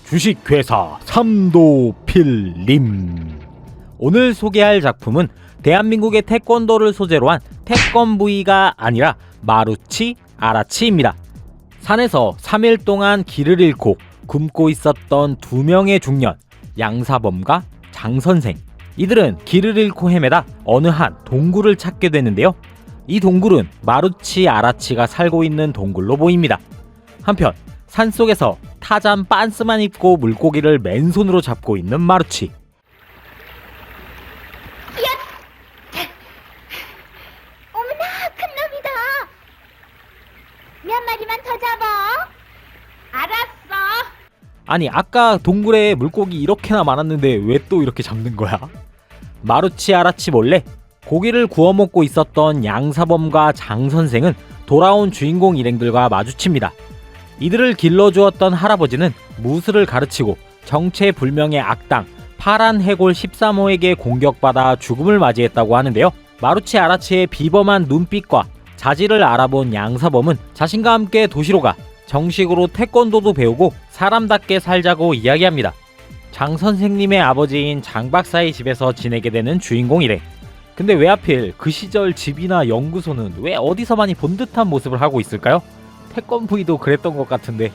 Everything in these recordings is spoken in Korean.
주식회사 삼도필님. 오늘 소개할 작품은 대한민국의 태권도를 소재로 한 태권브이가 아니라 마루치 아라치입니다. 산에서 3일 동안 길을 잃고 굶고 있었던 두 명의 중년, 양사범과 장선생. 이들은 길을 잃고 헤매다 어느 한 동굴을 찾게 되는데요. 이 동굴은 마루치 아라치가 살고 있는 동굴로 보입니다. 한편 산속에서 타잔 빤스만 입고 물고기를 맨손으로 잡고 있는 마루치. 어머나, 큰 놈이다. 몇 마리만 더 잡아. 알았어. 아니, 아까 동굴에 물고기 이렇게나 많았는데 왜 또 이렇게 잡는 거야? 마루치 아라치 몰래 고기를 구워 먹고 있었던 양사범과 장선생은 돌아온 주인공 일행들과 마주칩니다. 이들을 길러주었던 할아버지는 무술을 가르치고 정체불명의 악당 파란 해골 13호에게 공격받아 죽음을 맞이했다고 하는데요. 마루치 아라치의 비범한 눈빛과 자질을 알아본 양사범은 자신과 함께 도시로 가 정식으로 태권도도 배우고 사람답게 살자고 이야기합니다. 장 선생님의 아버지인 장 박사의 집에서 지내게 되는 주인공 일행. 근데 왜 하필 그 시절 집이나 연구소는 왜 어디서 많이 본 듯한 모습을 하고 있을까요? 태권브이도 그랬던 것 같은데.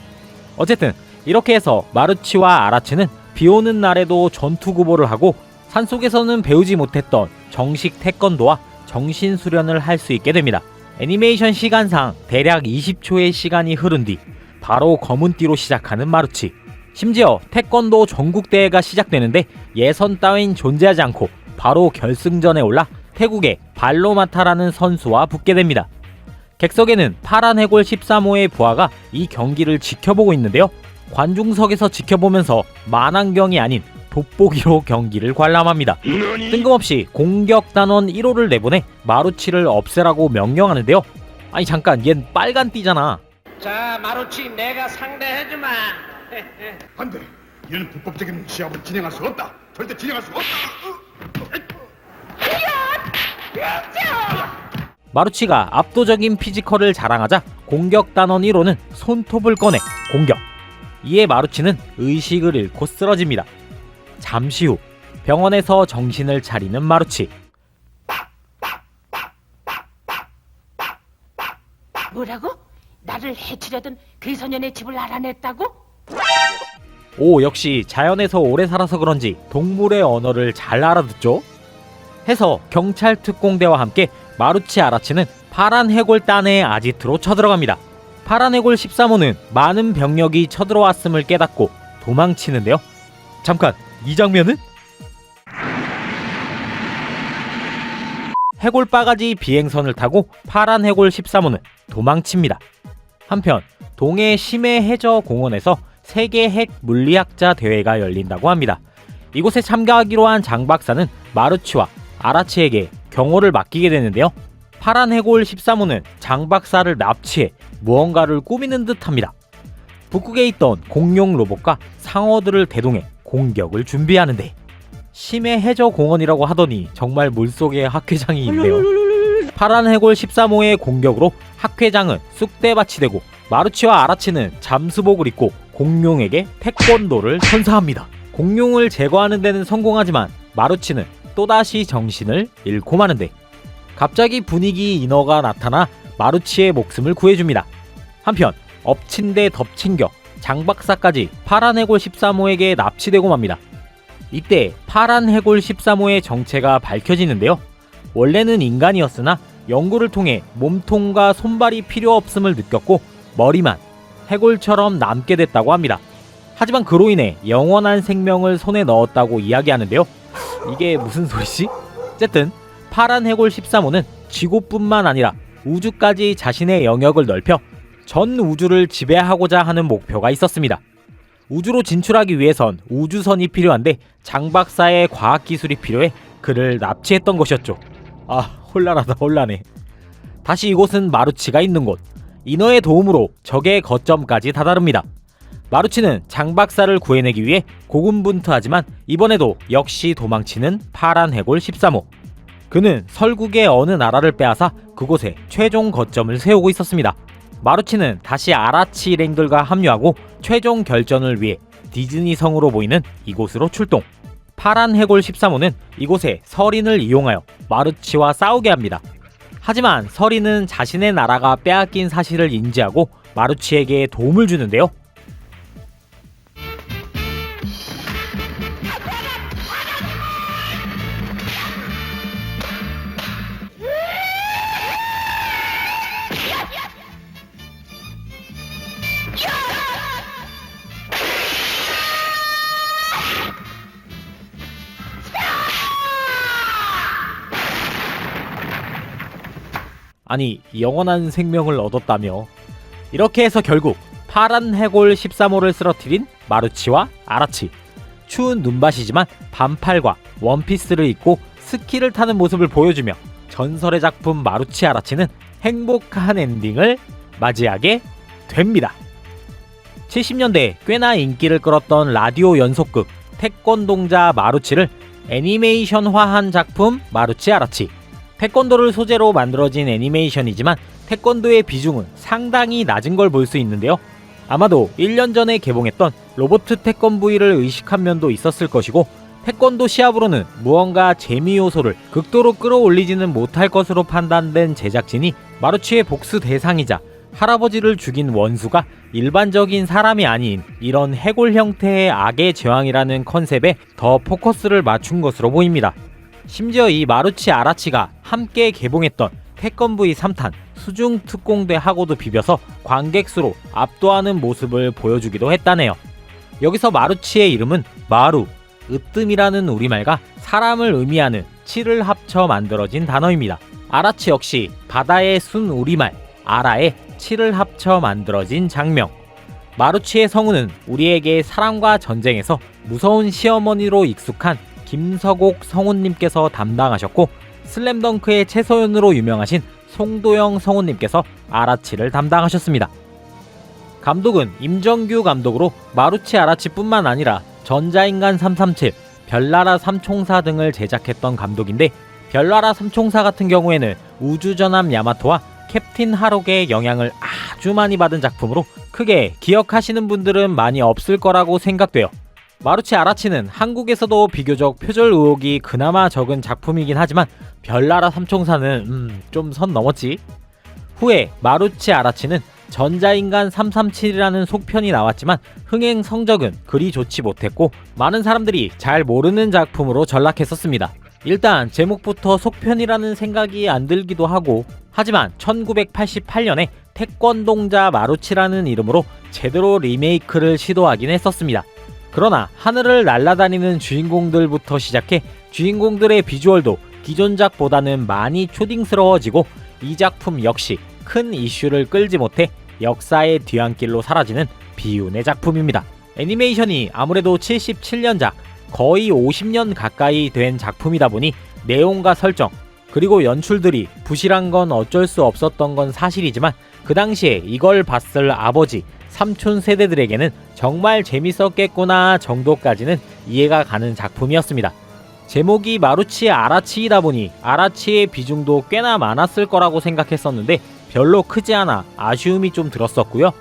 어쨌든 이렇게 해서 마루치와 아라치는 비오는 날에도 전투구보를 하고 산속에서는 배우지 못했던 정식 태권도와 정신수련을 할 수 있게 됩니다. 애니메이션 시간상 대략 20초의 시간이 흐른 뒤 바로 검은띠로 시작하는 마루치. 심지어 태권도 전국대회가 시작되는데 예선 따윈 존재하지 않고 바로 결승전에 올라 태국의 발로마타라는 선수와 붙게 됩니다. 객석에는 파란 해골 13호의 부하가 이 경기를 지켜보고 있는데요. 관중석에서 지켜보면서 만안경이 아닌 돋보기로 경기를 관람합니다. 뜬금없이 공격 단원 1호를 내보내 마루치를 없애라고 명령하는데요. 아니 잠깐, 얜 빨간 띠잖아. 자, 마루치 내가 상대해주마. 안돼, 이는 불법적인 시합을 진행할 수 없다. 절대 진행할 수 없다. 마루치가 압도적인 피지컬을 자랑하자 공격 단원 1호는 손톱을 꺼내 공격. 이에 마루치는 의식을 잃고 쓰러집니다. 잠시 후 병원에서 정신을 차리는 마루치. 뭐라고? 나를 해치려던 그 소년의 집을 알아냈다고? 오, 역시 자연에서 오래 살아서 그런지 동물의 언어를 잘 알아듣죠? 해서 경찰 특공대와 함께 마루치 아라치는 파란 해골 딴의 아지트로 쳐들어갑니다. 파란 해골 13호는 많은 병력이 쳐들어왔음을 깨닫고 도망치는데요. 잠깐, 이 장면은? 해골 바가지 비행선을 타고 파란 해골 13호는 도망칩니다. 한편 동해 심해 해저 공원에서 세계 핵 물리학자 대회가 열린다고 합니다. 이곳에 참가하기로 한 장 박사는 마루치와 아라치에게 경호를 맡기게 되는데요. 파란 해골 13호는 장 박사를 납치해 무언가를 꾸미는 듯합니다. 북극에 있던 공룡 로봇과 상어들을 대동해 공격을 준비하는데, 심해 해저 공원이라고 하더니 정말 물속에 학회장이 있네요. 파란 해골 13호의 공격으로 학회장은 쑥대밭이 되고 마루치와 아라치는 잠수복을 입고 공룡에게 태권도를 선사합니다. 공룡을 제거하는 데는 성공하지만 마루치는 또다시 정신을 잃고 마는데, 갑자기 분위기 인어가 나타나 마루치의 목숨을 구해줍니다. 한편 엎친 데 덮친 격 장박사까지 파란 해골 13호에게 납치되고 맙니다. 이때 파란 해골 13호의 정체가 밝혀지는데요. 원래는 인간이었으나 연구를 통해 몸통과 손발이 필요 없음을 느꼈고 머리만 해골처럼 남게 됐다고 합니다. 하지만 그로 인해 영원한 생명을 손에 넣었다고 이야기하는데요. 이게 무슨 소리지? 어쨌든 파란 해골 13호는 지구뿐만 아니라 우주까지 자신의 영역을 넓혀 전 우주를 지배하고자 하는 목표가 있었습니다. 우주로 진출하기 위해선 우주선이 필요한데 장 박사의 과학기술이 필요해 그를 납치했던 것이었죠. 아, 혼란하다, 혼란해. 다시 이곳은 마루치가 있는 곳. 인어의 도움으로 적의 거점까지 다다릅니다. 마루치는 장 박사를 구해내기 위해 고군분투하지만 이번에도 역시 도망치는 파란 해골 13호. 그는 설국의 어느 나라를 빼앗아 그곳에 최종 거점을 세우고 있었습니다. 마루치는 다시 아라치 일행들과 합류하고 최종 결전을 위해 디즈니 성으로 보이는 이곳으로 출동. 파란 해골 13호는 이곳에 서린을 이용하여 마루치와 싸우게 합니다. 하지만 서린은 자신의 나라가 빼앗긴 사실을 인지하고 마루치에게 도움을 주는데요. 아니, 영원한 생명을 얻었다며. 이렇게 해서 결국 파란 해골 13호를 쓰러뜨린 마루치와 아라치. 추운 눈밭이지만 반팔과 원피스를 입고 스키를 타는 모습을 보여주며 전설의 작품 마루치 아라치는 행복한 엔딩을 맞이하게 됩니다. 70년대 꽤나 인기를 끌었던 라디오 연속극 태권동자 마루치를 애니메이션화한 작품 마루치 아라치. 태권도를 소재로 만들어진 애니메이션이지만 태권도의 비중은 상당히 낮은 걸 볼 수 있는데요. 아마도 1년 전에 개봉했던 로봇 태권브이를 의식한 면도 있었을 것이고, 태권도 시합으로는 무언가 재미 요소를 극도로 끌어올리지는 못할 것으로 판단된 제작진이 마루치의 복수 대상이자 할아버지를 죽인 원수가 일반적인 사람이 아닌 이런 해골 형태의 악의 제왕이라는 컨셉에 더 포커스를 맞춘 것으로 보입니다. 심지어 이 마루치 아라치가 함께 개봉했던 태권브이 3탄 수중특공대하고도 비벼서 관객 수로 압도하는 모습을 보여주기도 했다네요. 여기서 마루치의 이름은 마루, 으뜸이라는 우리말과 사람을 의미하는 치를 합쳐 만들어진 단어입니다. 아라치 역시 바다의 순 우리말 아라에 치를 합쳐 만들어진 장명. 마루치의 성우는 우리에게 사랑과 전쟁에서 무서운 시어머니로 익숙한 김서곡 성우님께서 담당하셨고, 슬램덩크의 최소연으로 유명하신 송도영 성우님께서 아라치를 담당하셨습니다. 감독은 임정규 감독으로 마루치 아라치뿐만 아니라 전자인간 337, 별나라 삼총사 등을 제작했던 감독인데, 별나라 삼총사 같은 경우에는 우주전함 야마토와 캡틴 하록의 영향을 아주 많이 받은 작품으로 크게 기억하시는 분들은 많이 없을 거라고 생각돼요. 마루치 아라치는 한국에서도 비교적 표절 의혹이 그나마 적은 작품이긴 하지만 별나라 삼총사는 좀 선 넘었지. 후에 마루치 아라치는 전자인간 337이라는 속편이 나왔지만 흥행 성적은 그리 좋지 못했고 많은 사람들이 잘 모르는 작품으로 전락했었습니다. 일단 제목부터 속편이라는 생각이 안 들기도 하고, 하지만 1988년에 태권동자 마루치라는 이름으로 제대로 리메이크를 시도하긴 했었습니다. 그러나 하늘을 날아다니는 주인공들부터 시작해 주인공들의 비주얼도 기존작보다는 많이 초딩스러워지고, 이 작품 역시 큰 이슈를 끌지 못해 역사의 뒤안길로 사라지는 비운의 작품입니다. 애니메이션이 아무래도 77년작, 거의 50년 가까이 된 작품이다 보니 내용과 설정, 그리고 연출들이 부실한 건 어쩔 수 없었던 건 사실이지만, 그 당시에 이걸 봤을 아버지, 삼촌 세대들에게는 정말 재밌었겠구나 정도까지는 이해가 가는 작품이었습니다. 제목이 마루치 아라치이다 보니 아라치의 비중도 꽤나 많았을 거라고 생각했었는데 별로 크지 않아 아쉬움이 좀 들었었고요.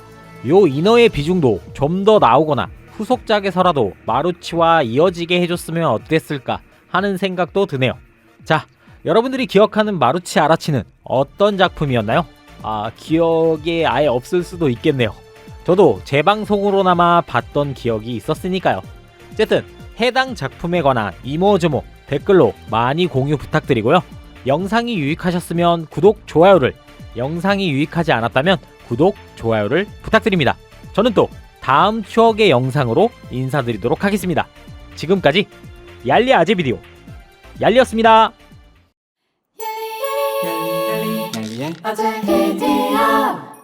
요 인어의 비중도 좀 더 나오거나 후속작에서라도 마루치와 이어지게 해줬으면 어땠을까 하는 생각도 드네요. 자, 여러분들이 기억하는 마루치 아라치는 어떤 작품이었나요? 기억에 아예 없을 수도 있겠네요. 저도 재방송으로나마 봤던 기억이 있었으니까요. 어쨌든 해당 작품에 관한 이모저모 댓글로 많이 공유 부탁드리고요. 영상이 유익하셨으면 구독, 좋아요를, 영상이 유익하지 않았다면 구독, 좋아요를 부탁드립니다. 저는 또 다음 추억의 영상으로 인사드리도록 하겠습니다. 지금까지 얄리 아재 비디오 얄리였습니다. 아재 비디오